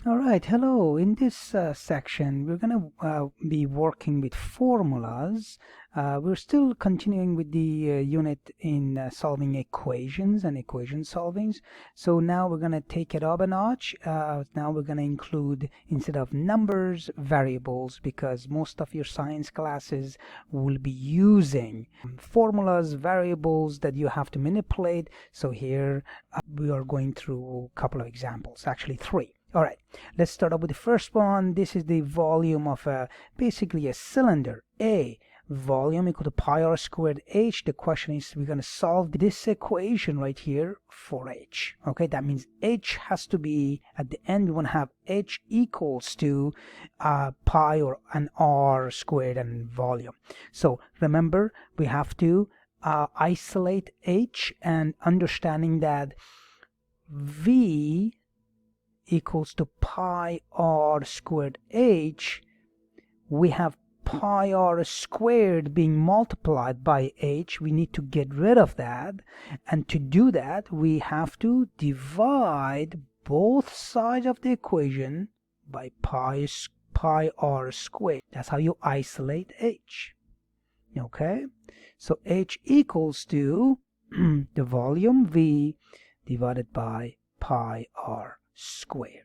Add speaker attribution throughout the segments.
Speaker 1: All right, hello. In this section, we're going to be working with formulas. We're still continuing with the unit in solving equations and equation solvings. So now we're going to take it up a notch. Now we're going to include, instead of numbers, variables, because most of your science classes will be using formulas, variables that you have to manipulate. So here we are going through a couple of examples, actually three. All right, let's start up with the first one. This is the volume of basically a cylinder. A volume equal to pi r squared h. The question is, we're going to solve this equation right here for h. Okay, that means h has to be, at the end we want to have h equals to pi or an r squared and volume. So remember, we have to isolate h, and understanding that v equals to pi r squared h, we have pi r squared being multiplied by h. We need to get rid of that, and to do that we have to divide both sides of the equation by pi r squared. That's how you isolate h. Okay, so h equals to the volume v divided by pi r squared.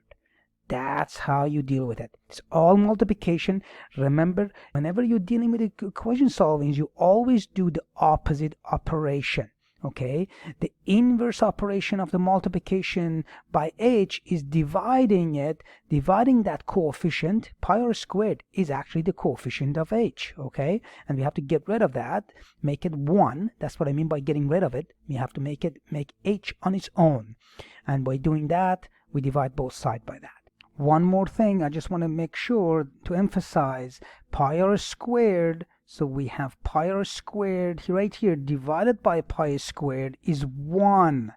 Speaker 1: That's how you deal with it. It's all multiplication. Remember, whenever you're dealing with equation solvings, you always do the opposite operation. Okay, the inverse operation of the multiplication by h is dividing that coefficient. Pi r squared is actually the coefficient of h. Okay, and we have to get rid of that, make it 1. That's what I mean by getting rid of it. We have to make h on its own, and by doing that we divide both sides by that. One more thing, I just want to make sure to emphasize pi r squared. So we have pi r squared right here divided by pi squared is 1,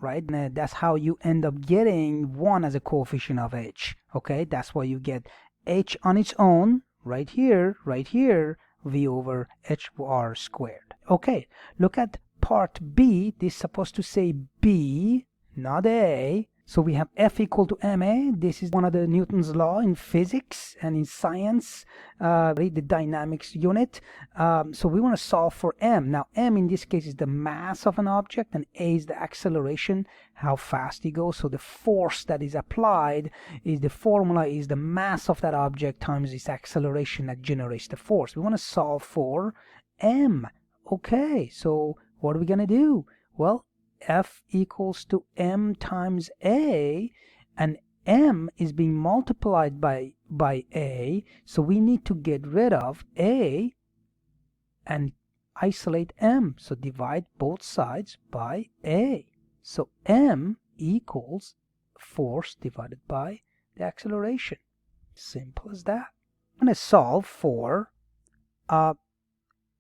Speaker 1: right? And that's how you end up getting 1 as a coefficient of h. Okay, that's why you get h on its own right here, v over h r squared. Okay, look at part B. This is supposed to say B, not A. So we have F equal to ma. This is one of the Newton's law in physics and in science, the dynamics unit. So we want to solve for m. Now m in this case is the mass of an object, and a is the acceleration, how fast it goes. So the force that is applied is, the formula is the mass of that object times its acceleration that generates the force. We want to solve for m. Okay, so what are we going to do? Well, F equals to m times a, and m is being multiplied by a, so we need to get rid of a and isolate m. So divide both sides by a. So m equals force divided by the acceleration. Simple as that. I'm going to solve for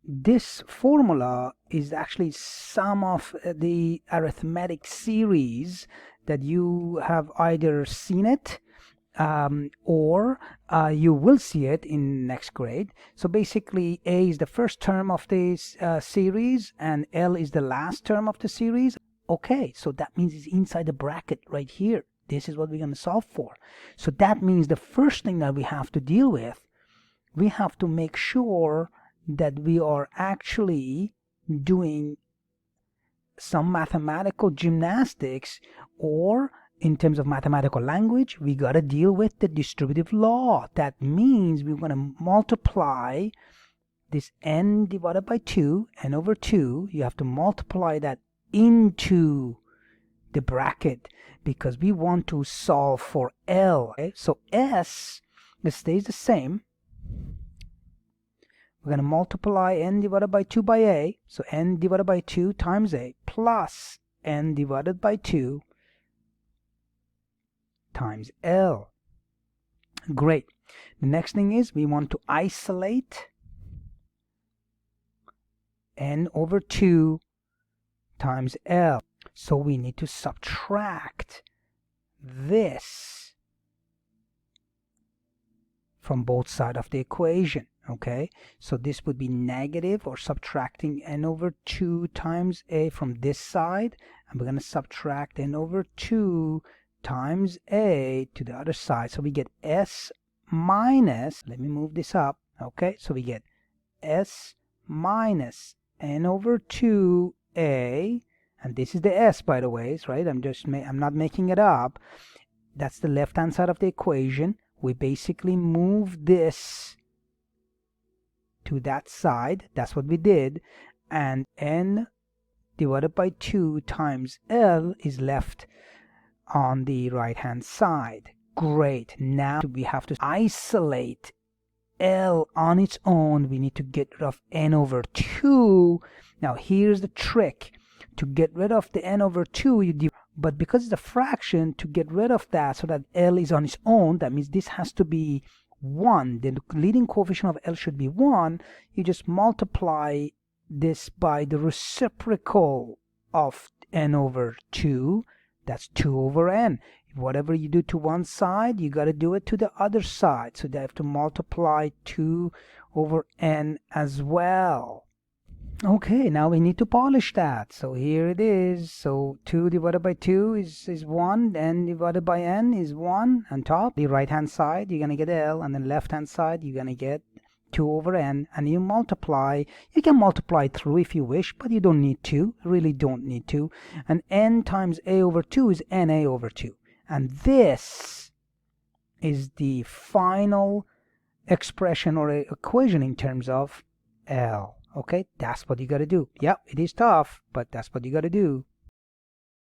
Speaker 1: this formula is actually some of the arithmetic series that you have either seen it or you will see it in next grade. So basically a is the first term of this series and L is the last term of the series. Okay, so that means it's inside the bracket right here. This is what we're going to solve for. So that means the first thing that we have to deal with, we have to make sure that we are actually doing some mathematical gymnastics, or in terms of mathematical language, we got to deal with the distributive law. That means we're going to multiply this n divided by 2, n over 2. You have to multiply that into the bracket because we want to solve for L. Okay? So S, it stays the same. We're going to multiply n divided by 2 by a, so n divided by 2 times a plus n divided by 2 times L. Great. The next thing is we want to isolate n over 2 times L. So we need to subtract this from both sides of the equation. Okay, so this would be negative, or subtracting n over 2 times a from this side, and we're going to subtract n over 2 times a to the other side. So we get s minus, let me move this up, okay, so we get s minus n over 2a, and this is the s, by the way, right? I'm not making it up. That's the left hand side of the equation. We basically move this to that side. That's what we did. And n divided by 2 times L is left on the right hand side. Great. Now we have to isolate L on its own. We need to get rid of n over 2. Now here's the trick. To get rid of the n over 2, but because it's a fraction, to get rid of that so that L is on its own, that means this has to be 1. The leading coefficient of L should be 1. You just multiply this by the reciprocal of n over 2. That's 2 over n. Whatever you do to one side, you got to do it to the other side. So they have to multiply 2 over n as well. Okay, now we need to polish that. So here it is. So 2 divided by 2 is 1. N divided by n is 1. On top, the right hand side, you're going to get L. And then left hand side, you're going to get 2 over n. And you multiply. You can multiply through if you wish, but you don't need to. Really don't need to. And n times a over 2 is na over 2. And this is the final expression or equation in terms of L. Okay, that's what you got to do. Yep, it is tough, but that's what you got to do.